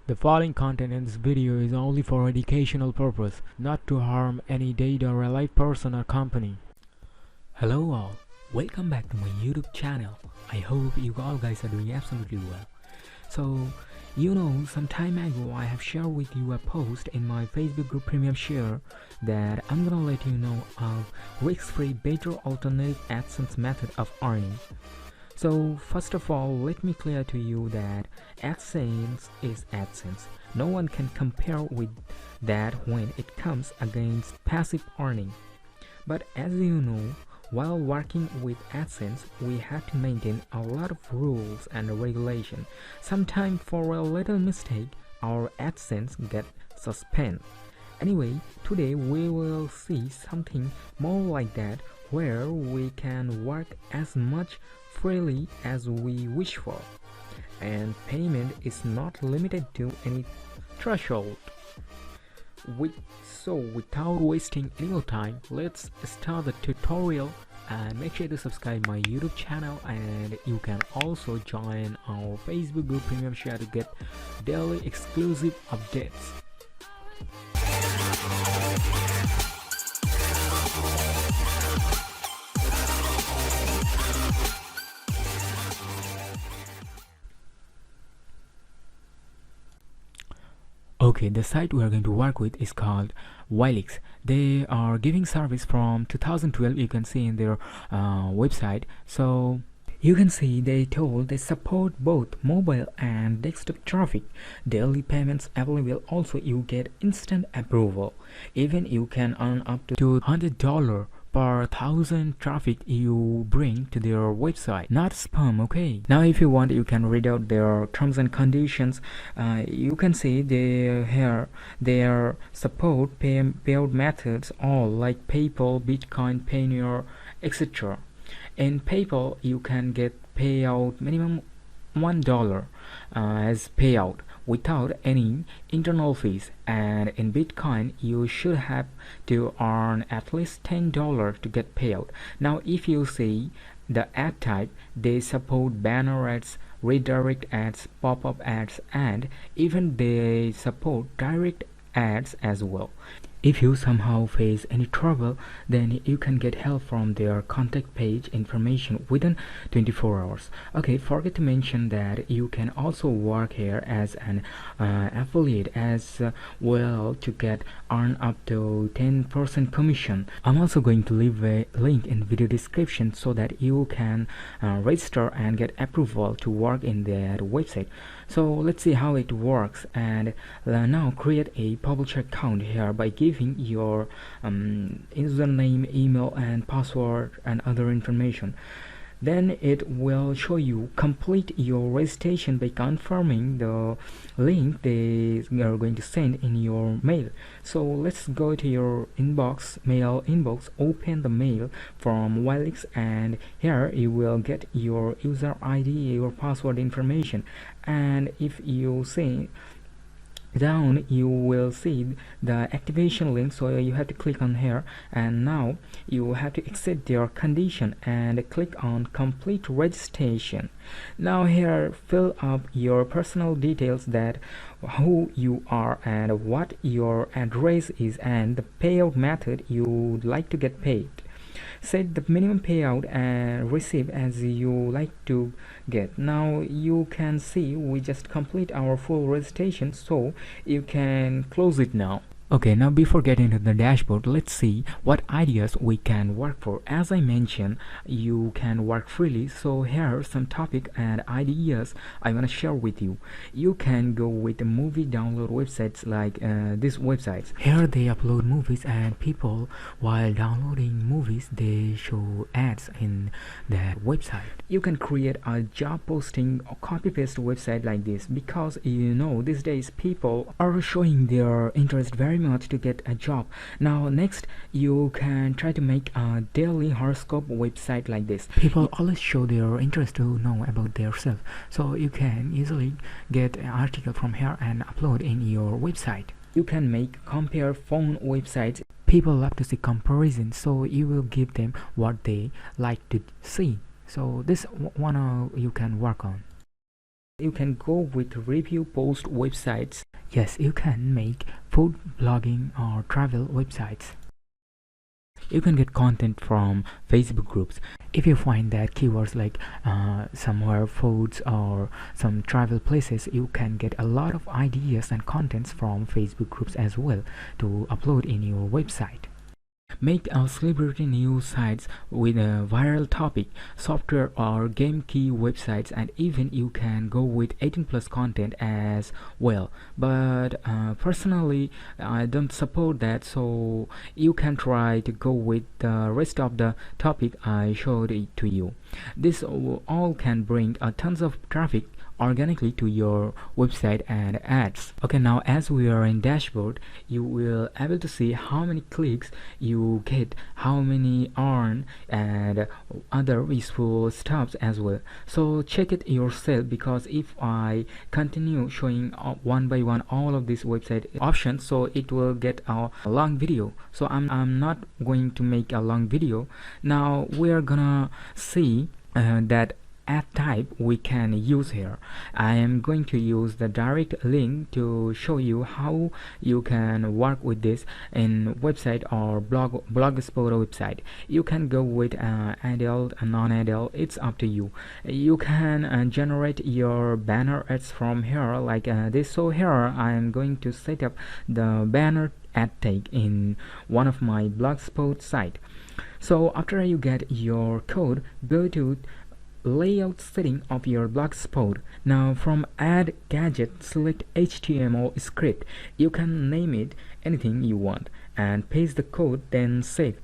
The following content in this video is only for educational purpose, not to harm any data or a live person or company. Hello all, welcome back to my YouTube channel. I hope you all guys are doing absolutely well. So, some time ago I have shared with you a post in my Facebook group Premium Share that I'm gonna let you know of risk-free better alternative AdSense method of earning. So first of all, let me clear to you that AdSense is AdSense. No one can compare with that when it comes against passive earning. But as you know, while working with AdSense, we have to maintain a lot of rules and regulation. Sometimes for a little mistake, our AdSense get suspended. Anyway, today we will see something more like that, where we can work as much freely as we wish for, and payment is not limited to any threshold. So without wasting any more time, let's start the tutorial, and make sure to subscribe my YouTube channel, and you can also join our Facebook group Premium Share to get daily exclusive updates. Okay, the site we are going to work with is called Wilex. They are giving service from 2012. You can see in their website. So you can see they support both mobile and desktop traffic. Daily payments available. Also, you get instant approval. Even you can earn up to $200 per 1,000 traffic you bring to their website. Not spam, okay? Now if you want, you can read out their terms and conditions. You can see their support payout methods, all like PayPal, Bitcoin, Payoneer, etc. In PayPal, you can get payout minimum $1 as payout without any internal fees, and in Bitcoin you should have to earn at least $10 to get payout. Now if you see the ad type, they support banner ads, redirect ads, pop-up ads, and even they support direct ads as well. If you somehow face any trouble, then you can get help from their contact page information within 24 hours. Okay, forget to mention that you can also work here as an affiliate as well to get earn up to 10% commission. I'm also going to leave a link in video description so that you can register and get approval to work in that website. So let's see how it works, and now create a publisher account here by giving your username, email and password and other information. Then it will show you complete your registration by confirming the link they are going to send in your mail. So let's go to your mail inbox, open the mail from Wilex, and here you will get your user ID, your password information, and if you see down you will see the activation link, so you have to click on here, and now you have to accept their condition and click on complete registration. Now here fill up your personal details, that who you are and what your address is and the payout method you would like to get paid. Set the minimum payout and receive as you like to get. Now you can see we just complete our full registration, so you can close it now. Okay, now before getting to the dashboard, let's see what ideas we can work for. As I mentioned, you can work freely, so here are some topic and ideas I want to share with you. You can go with the movie download websites like these websites. Here they upload movies, and people while downloading movies they show ads in that website. You can create a job posting or copy paste website like this, because these days people are showing their interest very much to get a job. Now next, you can try to make a daily horoscope website like this. People always show their interest to know about themselves, so you can easily get an article from here and upload in your website. You can make compare phone websites. People love to see comparison, so you will give them what they like to see. So this one you can work on. You can go with review post websites. Yes, you can make food blogging or travel websites. You can get content from Facebook groups. If you find that keywords like somewhere foods or some travel places, you can get a lot of ideas and contents from Facebook groups as well to upload in your website. Make a celebrity news sites with a viral topic, software or game key websites, and even you can go with 18+ content as well. But personally, I don't support that, so you can try to go with the rest of the topic I showed it to you. This all can bring tons of traffic organically to your website and ads. Okay, now as we are in dashboard, you will able to see how many clicks you get, how many earn, and other useful stuff as well. So check it yourself, because if I continue showing one by one all of these website options, so it will get a long video. So I'm not going to make a long video. Now we are gonna see that ad type we can use here. I am going to use the direct link to show you how you can work with this in website or blogspot website. You can go with adult and non-adult, it's up to you. You can generate your banner ads from here like this. So here I am going to set up the banner ad tag in one of my blogspot site. So after you get your code, go to layout setting of your blogspot. Now from add gadget, select HTML script. You can name it anything you want and paste the code, then save.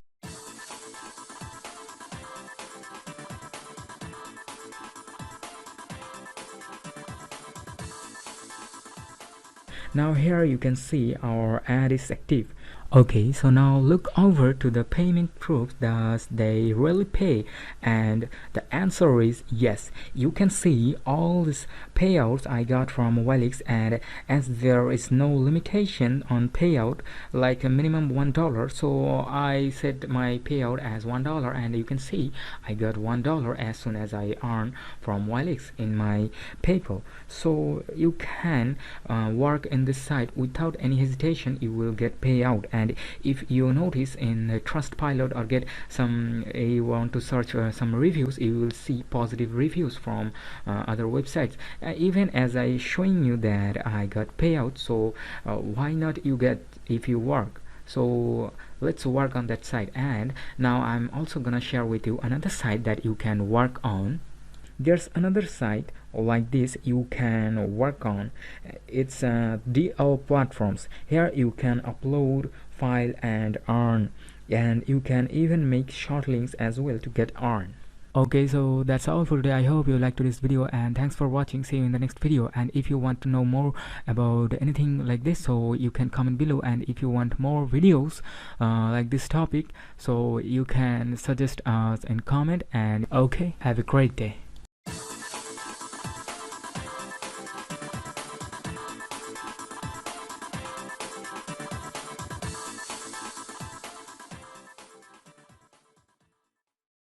Now here you can see our ad is active. Okay, so now look over to the payment proof. Does they really pay? And the answer is yes. You can see all these payouts I got from Wilex, and as there is no limitation on payout, like a minimum $1, so I set my payout as $1, and you can see I got $1 as soon as I earn from Wilex in my PayPal. So you can work in this site without any hesitation. You will get payout. And if you notice in Trustpilot or get some, you want to search some reviews, you will see positive reviews from other websites. Even as I showing you that I got payout, so why not you get if you work? So let's work on that site. And now I'm also gonna share with you another site that you can work on. There's another site like this you can work on. It's DL platforms. Here you can upload file and earn, and you can even make short links as well to get earn. Okay, so that's all for today. I hope you liked this video, and thanks for watching. See you in the next video. And if you want to know more about anything like this, so you can comment below. And if you want more videos like this topic, so you can suggest us in comment. And okay, have a great day.